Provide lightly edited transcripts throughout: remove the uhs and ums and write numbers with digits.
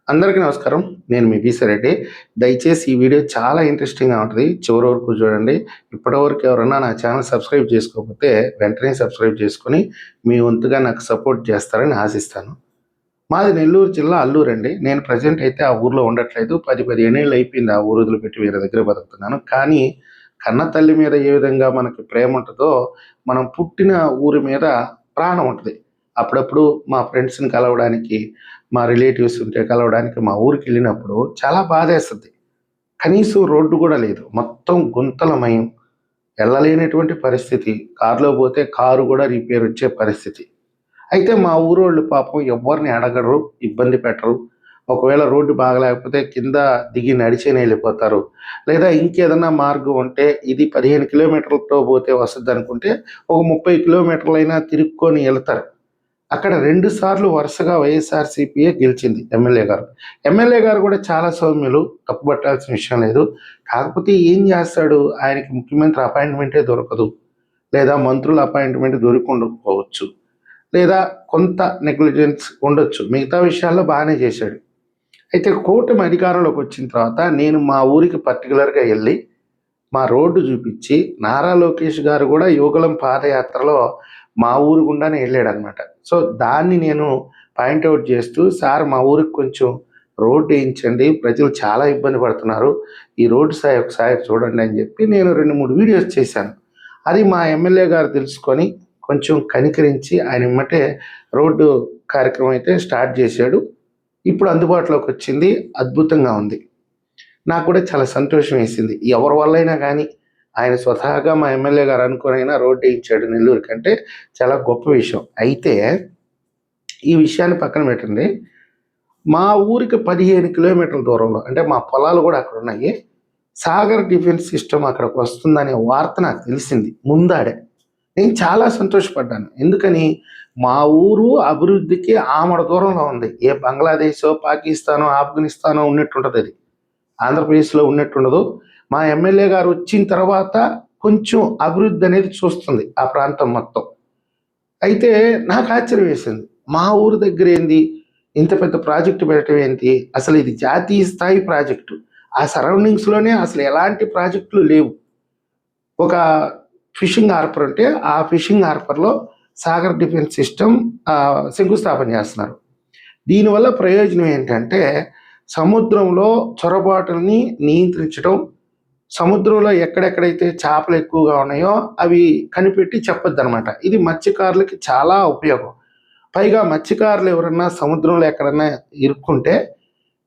అందరికీ నమస్కారం. నేను మీ బీసరెడ్డి. దయచేసి ఈ వీడియో చాలా ఇంట్రెస్టింగ్‌గా ఉంటది. చివరి వరకు చూడండి. ఇప్పటివరకు ఎవరన్నా నా ఛానల్ సబ్స్క్రైబ్ చేసుకోకపోతే వెంటనే సబ్స్క్రైబ్ చేసుకొని మీ వంతుగా నాకు సపోర్ట్ చేస్తారని ఆశిస్తాను. మాది నెల్లూరు జిల్లా అల్లూరండి. నేను ప్రెజెంట్ అయితే ఆ ఊర్లో ఉండట్లేదు. 15 ఏళ్ళు అయిపోయింది ఆ ఊరు వదిలిపెట్టి వేరే దగ్గర బతుకుతున్నాను. కానీ కన్న తల్లి మీద ఏ విధంగా మనకి ప్రేమ ఉంటదో, మనం పుట్టిన ఊరి మీద ప్రాణం ఉంటది. అప్పుడప్పుడు మా ఫ్రెండ్స్‌ని కలవడానికి, మా రిలేటివ్స్ ఉంటే కలవడానికి మా ఊరికెళ్ళినప్పుడు చాలా బాధేస్తది. కనీసం రోడ్డు గూడా లేదు. మొత్తం గుంతలమయం. ఎళ్ళలేనటువంటి పరిస్థితి. కారులో పోతే కారు గూడా రిపేర్ వచ్చే పరిస్థితి. అయితే మా ఊరోళ్ళు పాపం ఎవ్వరిని అడగరు, ఇబ్బంది పెట్టరు. ఒకవేళ రోడ్డు బాగలేకపోతే కింద దిగి నడిచైనా ఎళ్ళిపోతారు. లేదా ఇంకేదన్నా మార్గం ఉంటే ఇది 15 కిలోమీటర్లతో పోతే వస్తదనుకుంటే ఒక 30 కిలోమీటర్లైనా తిరుక్కొని ఎళ్తారు. అక్కడ 2 సార్లు వరుసగా వైఎస్ఆర్‌సీపీయే గెలిచింది ఎమ్మెల్యే గారు. ఎమ్మెల్యే గారు కూడా చాలా సౌమ్యులు. తప్పుపట్టాల్సిన విషయం లేదు. కాకపోతే ఏం చేస్తాడు? ఆయనకి ముఖ్యమంత్రి అపాయింట్‌మెంటే దొరకదు. లేదా మంత్రుల అపాయింట్‌మెంట్ దొరికి ఉండకపోవచ్చు. లేదా కొంత నెగ్లిజెన్స్ ఉండొచ్చు. మిగతా విషయాల్లో బాగానే చేశాడు. అయితే కూటమి అధికారంలోకి వచ్చిన తర్వాత నేను మా ఊరికి పర్టిక్యులర్‌గా ఎళ్లి మా రోడ్డు చూపించి నారా లోకేష్ గారు కూడా యువగళం పాదయాత్రలో మా ఊరు గుండానే వెళ్ళాడనమాట. సో దాన్ని నేను పాయింట్అవుట్ చేస్తూ, సార్ మా ఊరికి కొంచెం రోడ్డు వేయించండి, ప్రజలు చాలా ఇబ్బంది పడుతున్నారు, ఈ రోడ్డు సాయి ఒకసారి చూడండి అని చెప్పి నేను 2, 3 వీడియోస్ చేశాను. అది మా ఎమ్మెల్యే గారు తెలుసుకొని కొంచెం కనికరించి ఆయన ఎమ్మటే రోడ్డు కార్యక్రమం అయితే స్టార్ట్ చేశాడు. ఇప్పుడు అందుబాటులోకి వచ్చింది. అద్భుతంగా ఉంది. నాకు కూడా చాలా సంతోషం వేసింది. ఎవరి వల్లైనా కానీ ఆయన స్వతహాగా మా ఎమ్మెల్యే గారు అనుకోనైనా రోడ్డు వేయించాడు నెల్లూరు కంటే చాలా గొప్ప విషయం. అయితే ఈ విషయాన్ని పక్కన పెట్టండి. మా ఊరికి 15 కిలోమీటర్ల దూరంలో అంటే మా పొలాలు కూడా అక్కడ ఉన్నాయి. సాగర్ డిఫెన్స్ సిస్టమ్ అక్కడికి వస్తుందనే వార్త నాకు తెలిసింది ముందాడే. నేను చాలా సంతోషపడ్డాను. ఎందుకని మా ఊరు అభివృద్ధికి ఆమడ దూరంలో ఉంది. ఏ బంగ్లాదేశో, పాకిస్తానో, ఆఫ్ఘనిస్తానో ఉన్నట్టుంటది అది. ఆంధ్రప్రదేశ్లో ఉన్నట్టుండదు. మా ఎమ్మెల్యే గారు వచ్చిన తర్వాత కొంచెం అభివృద్ధి అనేది చూస్తుంది ఆ ప్రాంతం మొత్తం. అయితే నాకు ఆశ్చర్యం వేసింది. మా ఊరు దగ్గర ఏంది ఇంత పెద్ద ప్రాజెక్టు పెట్టడం ఏంటి? అసలు ఇది జాతీయ స్థాయి ప్రాజెక్టు. ఆ సరౌండింగ్స్‌లోనే అసలు ఎలాంటి ప్రాజెక్టులు లేవు. ఒక ఫిషింగ్ హార్బర్ ఉంటే ఆ ఫిషింగ్ హార్బర్‌లో సాగర్ డిఫెన్స్ సిస్టమ్ శంకుస్థాపన చేస్తున్నారు. దీనివల్ల ప్రయోజనం ఏంటంటే సముద్రంలో చొరబాటుల్ని నియంత్రించడం, సముద్రంలో ఎక్కడెక్కడైతే చేపలు ఎక్కువగా ఉన్నాయో అవి కనిపెట్టి చెప్పొద్దనమాట. ఇది మత్స్యకారులకి చాలా ఉపయోగం. పైగా మత్స్యకారులు ఎవరన్నా సముద్రంలో ఎక్కడన్నా ఇరుక్కుంటే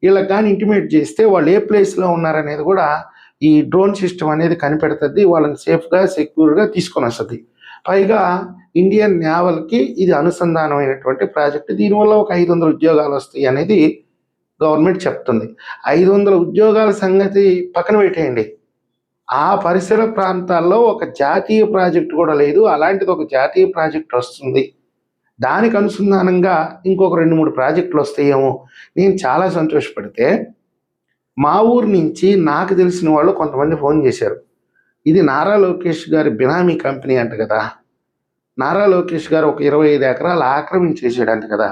వీళ్ళకి కానీ ఇంటిమేట్ చేస్తే వాళ్ళు ఏ ప్లేస్లో ఉన్నారనేది కూడా ఈ డ్రోన్ సిస్టమ్ అనేది కనిపెడుతుంది. వాళ్ళని సేఫ్గా సెక్యూర్గా తీసుకొని వస్తుంది. పైగా ఇండియన్ నేవల్కి ఇది అనుసంధానమైనటువంటి ప్రాజెక్టు. దీనివల్ల ఒక 500 ఉద్యోగాలు వస్తాయి అనేది గవర్నమెంట్ చెప్తుంది. 500 ఉద్యోగాల సంగతి పక్కన పెట్టేయండి. ఆ పరిసర ప్రాంతాల్లో ఒక జాతీయ ప్రాజెక్టు కూడా లేదు. అలాంటిది ఒక జాతీయ ప్రాజెక్టు వస్తుంది. దానికి అనుసంధానంగా ఇంకొక 2, 3 ప్రాజెక్టులు వస్తాయేమో. నేను చాలా సంతోషపడితే మా ఊరు నుంచి నాకు తెలిసిన వాళ్ళు కొంతమంది ఫోన్ చేశారు. ఇది నారా లోకేష్ గారి బినామీ కంపెనీ అంట కదా! నారా లోకేష్ గారు ఒక 25 ఎకరాలు ఆక్రమించేసాడంట కదా!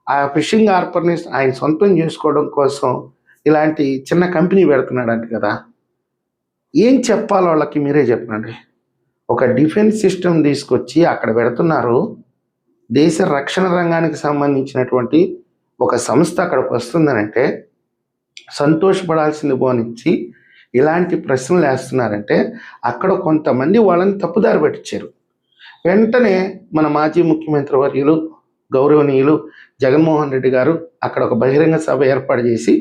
ఆ ఫిషింగ్ హార్బర్‌ని ఆయన సొంతం చేసుకోవడం కోసం ఇలాంటి చిన్న కంపెనీ పెడుతున్నాడంట కదా! ఏం చెప్పాలి వాళ్ళకి మీరే చెప్పండి. ఒక డిఫెన్స్ సిస్టమ్ తీసుకొచ్చి అక్కడ పెడుతున్నారు. దేశ రక్షణ రంగానికి సంబంధించినటువంటి ఒక సంస్థ అక్కడికి వస్తుందనంటే సంతోషపడాల్సింది పోనిచ్చి ఇలాంటి ప్రశ్నలు వేస్తున్నారంటే అక్కడ కొంతమంది వాళ్ళని తప్పుదారి పట్టించారు. వెంటనే మన మాజీ ముఖ్యమంత్రి వర్యులు గౌరవనీయులు జగన్మోహన్ రెడ్డి గారు అక్కడ ఒక బహిరంగ సభ ఏర్పాటు చేసి,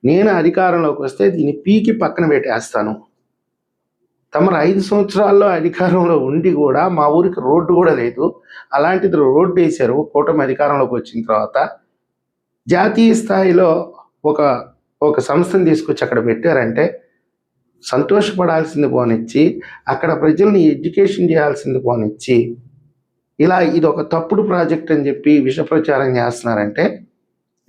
నేను అధికారంలోకి వస్తే దీన్ని పీకి పక్కన పెట్టేస్తాను. తమరు 5 సంవత్సరాల్లో అధికారంలో ఉండి కూడా మా ఊరికి రోడ్డు కూడా లేదు. అలాంటిది రోడ్డు వేశారు కూటమి అధికారంలోకి వచ్చిన తర్వాత. జాతీయ స్థాయిలో ఒక ఒక సంస్థను తీసుకొచ్చి అక్కడ పెట్టారంటే సంతోషపడాల్సింది పోనిచ్చి, అక్కడ ప్రజల్ని ఎడ్యుకేషన్ చేయాల్సింది పోనిచ్చి, ఇలా ఇది ఒక తప్పుడు ప్రాజెక్ట్ అని చెప్పి విష ప్రచారం చేస్తున్నారంటే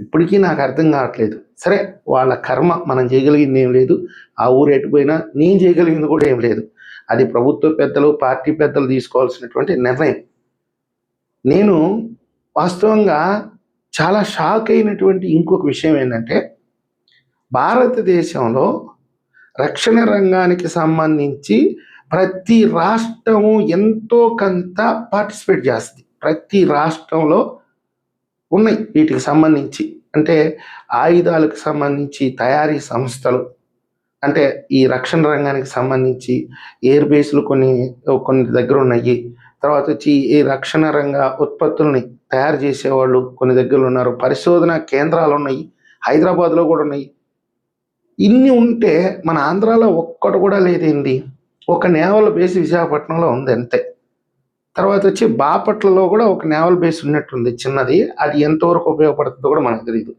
ఇప్పటికీ నాకు అర్థం కావట్లేదు. సరే, వాళ్ళ కర్మ, మనం చేయగలిగింది ఏం లేదు. ఆ ఊరు ఎటుపోయినా నేను చేయగలిగింది కూడా ఏం లేదు. అది ప్రభుత్వ పెద్దలు, పార్టీ పెద్దలు తీసుకోవాల్సినటువంటి నిర్ణయం. నేను వాస్తవంగా చాలా షాక్ అయినటువంటి ఇంకొక విషయం ఏంటంటే, భారతదేశంలో రక్షణ రంగానికి సంబంధించి ప్రతి రాష్ట్రము ఎంతో కొంత పార్టిసిపేట్ చేస్తుంది. ప్రతి రాష్ట్రంలో ఉన్నాయి వీటికి సంబంధించి. అంటే ఆయుధాలకు సంబంధించి తయారీ సంస్థలు, అంటే ఈ రక్షణ రంగానికి సంబంధించి ఎయిర్ బేస్లు కొన్ని దగ్గర ఉన్నాయి. తర్వాత వచ్చి ఈ రక్షణ రంగ ఉత్పత్తుల్ని తయారు చేసేవాళ్ళు కొన్ని దగ్గర ఉన్నారు. పరిశోధన కేంద్రాలు ఉన్నాయి, హైదరాబాద్లో కూడా ఉన్నాయి. ఇన్ని ఉంటే మన ఆంధ్రాలో ఒక్కటి కూడా లేదేంటి? ఒక నేవల్ బేస్ విశాఖపట్నంలో ఉంది అంతే. తర్వాత వచ్చి బాపట్లలో కూడా ఒక నేవల్ బేస్ ఉన్నట్టుంది చిన్నది. అది ఎంతవరకు ఉపయోగపడుతుందో కూడా మనకు తెలియదు.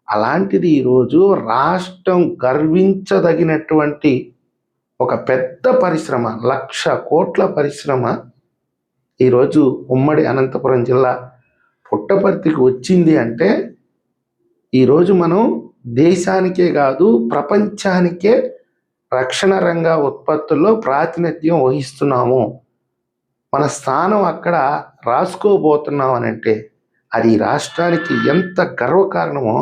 అలాంటిది ఈరోజు రాష్ట్రం గర్వించదగినటువంటి ఒక పెద్ద పరిశ్రమ, 1,00,000 కోట్ల పరిశ్రమ ఈరోజు ఉమ్మడి అనంతపురం జిల్లా పుట్టపర్తికి వచ్చింది అంటే, ఈరోజు మనం దేశానికే కాదు ప్రపంచానికే రక్షణ రంగ ఉత్పత్తుల్లో ప్రాతినిధ్యం వహిస్తున్నాము, మన స్థానం అక్కడ రాసుకోబోతున్నాం అని అంటే అది రాష్ట్రానికి ఎంత గర్వకారణమో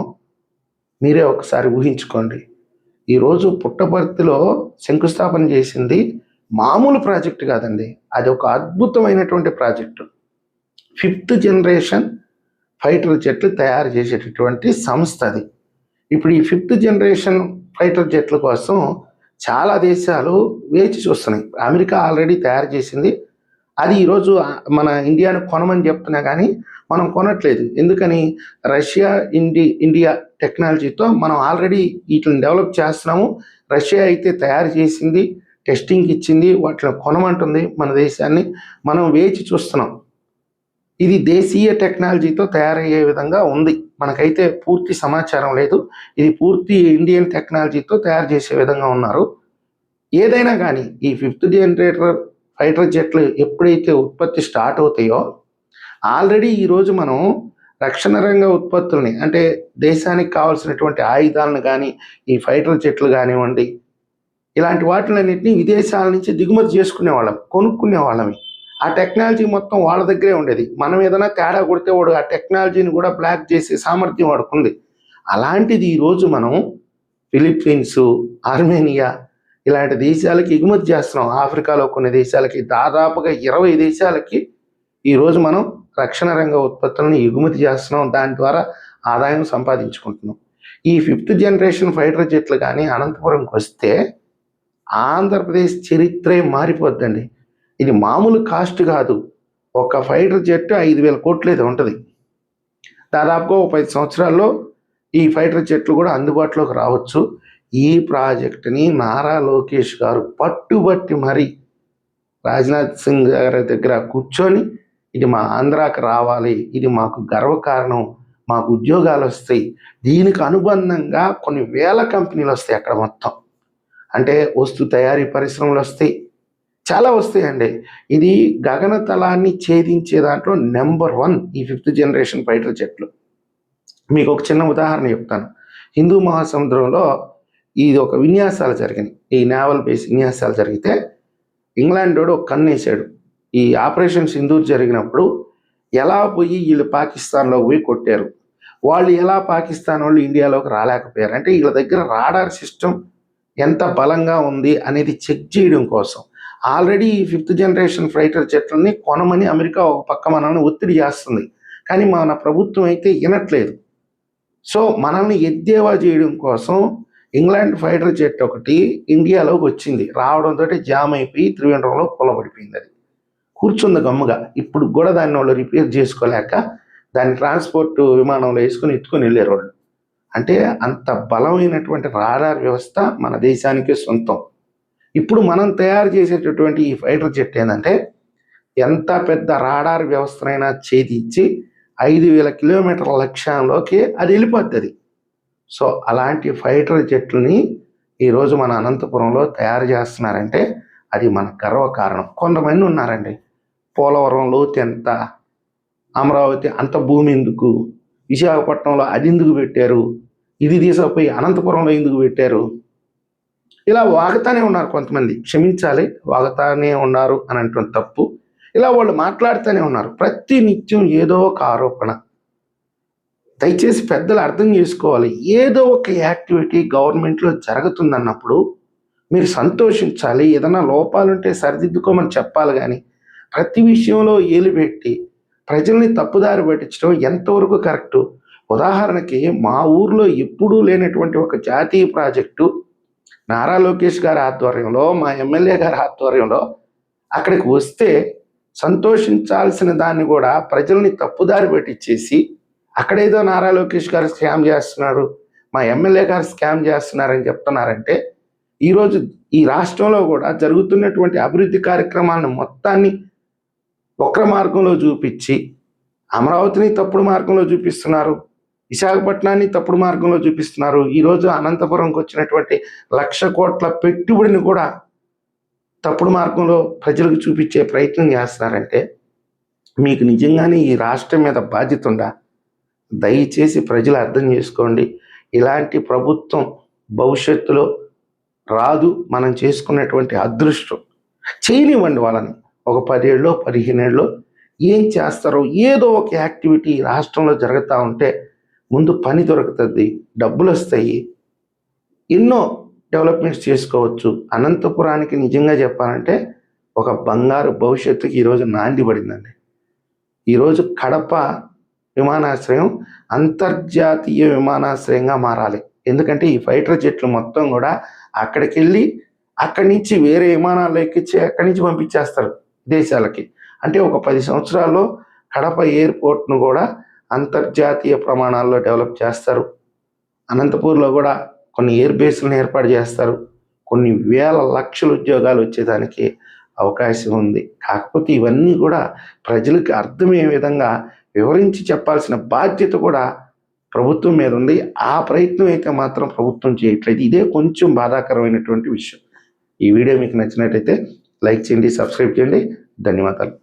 మీరే ఒకసారి ఊహించుకోండి. ఈరోజు పుట్టపర్తిలో శంకుస్థాపన చేసింది మామూలు ప్రాజెక్టు కాదండి, అది ఒక అద్భుతమైనటువంటి ప్రాజెక్టు. 5th జనరేషన్ ఫైటర్ జెట్లు తయారు చేసేటటువంటి సంస్థ అది. ఇప్పుడు ఈ 5th జనరేషన్ ఫైటర్ జెట్ల కోసం చాలా దేశాలు వేచి చూస్తున్నాయి. అమెరికా ఆల్రెడీ తయారు చేసింది, అది ఈరోజు మన ఇండియాను కొనమని చెప్తున్నా కానీ మనం కొనట్లేదు. ఎందుకని? రష్యా ఇండియా టెక్నాలజీతో మనం ఆల్రెడీ వీటిని డెవలప్ చేస్తున్నాము. రష్యా అయితే తయారు చేసింది, టెస్టింగ్కి ఇచ్చింది, వాటిని కొనమంటుంది మన దేశాన్ని. మనం వేచి చూస్తున్నాం. ఇది దేశీయ టెక్నాలజీతో తయారయ్యే విధంగా ఉంది. మనకైతే పూర్తి సమాచారం లేదు. ఇది పూర్తి ఇండియన్ టెక్నాలజీతో తయారు చేసే విధంగా ఉన్నారు. ఏదైనా కానీ ఈ 5th జనరేటర్ ఫైటర్ జెట్లు ఎప్పుడైతే ఉత్పత్తి స్టార్ట్ అవుతాయో, ఆల్రెడీ ఈరోజు మనం రక్షణ రంగ ఉత్పత్తుల్ని, అంటే దేశానికి కావాల్సినటువంటి ఆయుధాలను కానీ, ఈ ఫైటర్ జెట్లు కానివ్వండి, ఇలాంటి వాటిలన్నింటినీ విదేశాల నుంచి దిగుమతి చేసుకునేవాళ్ళం, కొనుక్కునేవాళ్ళమి. ఆ టెక్నాలజీ మొత్తం వాళ్ళ దగ్గరే ఉండేది. మనం ఏదైనా తేడా కొడితే వాడు ఆ టెక్నాలజీని కూడా బ్లాక్ చేసే సామర్థ్యం వాడుకుంది. అలాంటిది ఈరోజు మనం ఫిలిప్పీన్స్, ఆర్మేనియా ఇలాంటి దేశాలకి ఎగుమతి చేస్తున్నాం. ఆఫ్రికాలో కొన్ని దేశాలకి, దాదాపుగా 20 దేశాలకి ఈరోజు మనం రక్షణ రంగ ఉత్పత్తులను ఎగుమతి చేస్తున్నాం. దాని ద్వారా ఆదాయం సంపాదించుకుంటున్నాం. ఈ 5th జనరేషన్ ఫైటర్ జెట్లు కానీ అనంతపురంకి వస్తే ఆంధ్రప్రదేశ్ చరిత్రే మారిపోద్దండి. ఇది మామూలు కాస్ట్ కాదు. ఒక ఫైటర్ జెట్ 5,000 కోట్లు ఏదో ఉంటుంది. దాదాపుగా 10 సంవత్సరాల్లో ఈ ఫైటర్ జెట్లు కూడా అందుబాటులోకి రావచ్చు. ఈ ప్రాజెక్టుని నారా లోకేష్ గారు పట్టుబట్టి మరి రాజ్నాథ్ సింగ్ గారి దగ్గర కూర్చొని, ఇది మా ఆంధ్రాకి రావాలి, ఇది మాకు గర్వకారణం, మాకు ఉద్యోగాలు వస్తాయి, దీనికి అనుబంధంగా కొన్ని వేల కంపెనీలు వస్తాయి అక్కడ మొత్తం. అంటే వస్తు తయారీ పరిశ్రమలు వస్తాయి, చాలా వస్తాయండి. ఇది గగనతలాన్ని ఛేదించే దాంట్లో నెంబర్ 1 ఈ 5th జనరేషన్ ఫైటర్ జెట్లు. మీకు ఒక చిన్న ఉదాహరణ చెప్తాను. హిందూ మహాసముద్రంలో ఇది ఒక విన్యాసాలు జరిగినాయి. ఈ నేవల్ బేస్ విన్యాసాలు జరిగితే ఇంగ్లాండ్ వాడు ఒక కన్నేసాడు. ఈ ఆపరేషన్ సింధూర్ జరిగినప్పుడు ఎలా పోయి వీళ్ళు పాకిస్తాన్లోకి పోయి కొట్టారు, వాళ్ళు ఎలా పాకిస్తాన్ వాళ్ళు ఇండియాలోకి రాలేకపోయారు అంటే వీళ్ళ దగ్గర రాడార్ సిస్టమ్ ఎంత బలంగా ఉంది అనేది చెక్ చేయడం కోసం ఆల్రెడీ 5th జనరేషన్ ఫైటర్ జెట్లని కొనమని అమెరికా ఒక పక్క మనల్ని ఒత్తిడి చేస్తుంది. కానీ మన ప్రభుత్వం అయితే వినట్లేదు. సో మనల్ని ఎద్దేవా చేయడం కోసం ఇంగ్లాండ్ ఫైటర్ జెట్ ఒకటి ఇండియాలోకి వచ్చింది. రావడంతో జామ్ అయిపోయి త్రివేంద్రంలో కూలబడిపోయింది. అది కూర్చుంది గమ్ముగా. ఇప్పుడు కూడా దాన్ని వాళ్ళు రిపేర్ చేసుకోలేక దాన్ని ట్రాన్స్పోర్ట్ విమానంలో వేసుకొని ఎత్తుకొని వెళ్ళారు వాళ్ళు. అంటే అంత బలమైనటువంటి రాడార్ వ్యవస్థ మన దేశానికే సొంతం. ఇప్పుడు మనం తయారు చేసేటటువంటి ఈ ఫైటర్ జెట్ ఏంటంటే ఎంత పెద్ద రాడార్ వ్యవస్థనైనా ఛేదించి 5,000 కిలోమీటర్ల లక్ష్యంలోకి అది వెళ్ళిపోతుంది. సో అలాంటి ఫైటర్ జెట్లని ఈరోజు మన అనంతపురంలో తయారు చేస్తున్నారంటే అది మన గర్వకారణం. కొంతమంది ఉన్నారండి, పోలవరం లోతు ఎంత, అమరావతి అంత భూమి ఎందుకు, విశాఖపట్నంలో అది ఎందుకు పెట్టారు, ఇది తీసుకుపోయి అనంతపురంలో ఎందుకు పెట్టారు, ఇలా వాగుతానే ఉన్నారు కొంతమంది. క్షమించాలి, వాగుతానే ఉన్నారు అని అంటుంది తప్పు. ఇలా వాళ్ళు మాట్లాడుతూనే ఉన్నారు. ప్రతి నిత్యం ఏదో ఒక ఆరోపణ. దయచేసి పెద్దలు అర్థం చేసుకోవాలి. ఏదో ఒక యాక్టివిటీ గవర్నమెంట్‌లో జరుగుతుందన్నప్పుడు మీరు సంతోషించాలి. ఏదైనా లోపాలుంటే సరిదిద్దుకోమని చెప్పాలి గానీ, ప్రతి విషయంలో ఏలు పెట్టి ప్రజల్ని తప్పుదారి పట్టించడం ఎంతవరకు కరెక్టు? ఉదాహరణకి మా ఊర్లో ఎప్పుడూ లేనటువంటి ఒక జాతీయ ప్రాజెక్టు నారా లోకేష్ గారి ఆధ్వర్యంలో, మా ఎమ్మెల్యే గారి ఆధ్వర్యంలో అక్కడికి వస్తే సంతోషించాల్సిన దాన్ని గూడా ప్రజల్ని తప్పుదారి పట్టిచ్చేసి, అక్కడేదో నారా లోకేష్ గారు స్కామ్ చేస్తున్నారు, మా ఎమ్మెల్యే గారు స్కామ్ చేస్తున్నారని చెప్తున్నారంటే, ఈరోజు ఈ రాష్ట్రంలో గూడా జరుగుతున్నటువంటి అభివృద్ధి కార్యక్రమాలను మొత్తాన్ని వక్ర మార్గంలో చూపిచ్చి, అమరావతిని తప్పుడు మార్గంలో చూపిస్తున్నారు. విశాఖపట్నాన్ని తప్పుడు మార్గంలో చూపిస్తున్నారు. ఈరోజు అనంతపురంకి వచ్చినటువంటి 1,00,000 కోట్ల పెట్టుబడిని కూడా తప్పుడు మార్గంలో ప్రజలకు చూపించే ప్రయత్నం చేస్తున్నారంటే, మీకు నిజంగానే ఈ రాష్ట్రం మీద బాధ్యత ఉందా? దయచేసి ప్రజలు అర్థం చేసుకోండి. ఇలాంటి ప్రభుత్వం భవిష్యత్తులో రాదు. మనం చేసుకున్నటువంటి అదృష్టం. చేయనివ్వండి వాళ్ళని. ఒక 10 ఏళ్ళో, 15 ఏళ్ళో ఏం చేస్తారో ఏదో ఒక యాక్టివిటీ రాష్ట్రంలో జరుగుతూ ఉంటే ముందు పని దొరుకుతుంది, డబ్బులొస్తాయి, ఎన్నో డెవలప్మెంట్స్ చేసుకోవచ్చు. అనంతపురానికి నిజంగా చెప్పాలంటే ఒక బంగారు భవిష్యత్తుకి ఈరోజు నాంది పడిందండి. ఈరోజు కడప విమానాశ్రయం అంతర్జాతీయ విమానాశ్రయంగా మారాలి. ఎందుకంటే ఈ ఫైటర్ జెట్లు మొత్తం కూడా అక్కడికి అక్కడి నుంచి వేరే విమానాల్లో ఎక్కించి అక్కడి నుంచి పంపించేస్తారు దేశాలకి. అంటే ఒక 10 సంవత్సరాల్లో కడప ఎయిర్పోర్ట్ను కూడా అంతర్జాతీయ ప్రమాణాల్లో డెవలప్ చేస్తారు. అనంతపూర్లో కూడా కొన్ని ఎయిర్ బేస్లను ఏర్పాటు చేస్తారు. కొన్ని వేల లక్షల ఉద్యోగాలు వచ్చేదానికి అవకాశం ఉంది. కాకపోతే ఇవన్నీ కూడా ప్రజలకు అర్థమయ్యే విధంగా వివరించి చెప్పాల్సిన బాధ్యత కూడా ప్రభుత్వం మీద ఉంది. ఆ ప్రయత్నం అయితే మాత్రం ప్రభుత్వం చేయట్లేదు. ఇదే కొంచెం బాధాకరమైనటువంటి విషయం. ఈ వీడియో మీకు నచ్చినట్టయితే లైక్ చేయండి, సబ్స్క్రైబ్ చేయండి. ధన్యవాదాలు.